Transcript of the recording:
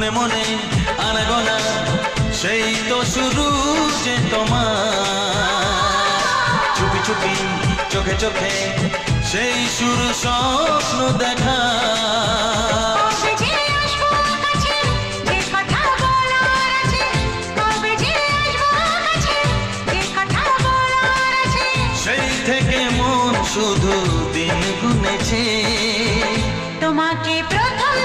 মনে মনে আনাগোনা, সেই তো শুরু যে তোমার। চুপি চুপি চোখে চোখে সেই শুরু স্বপ্ন দেখা। সেই থেকে মন শুধু দিন গুনেছে, তোমাকে প্রথম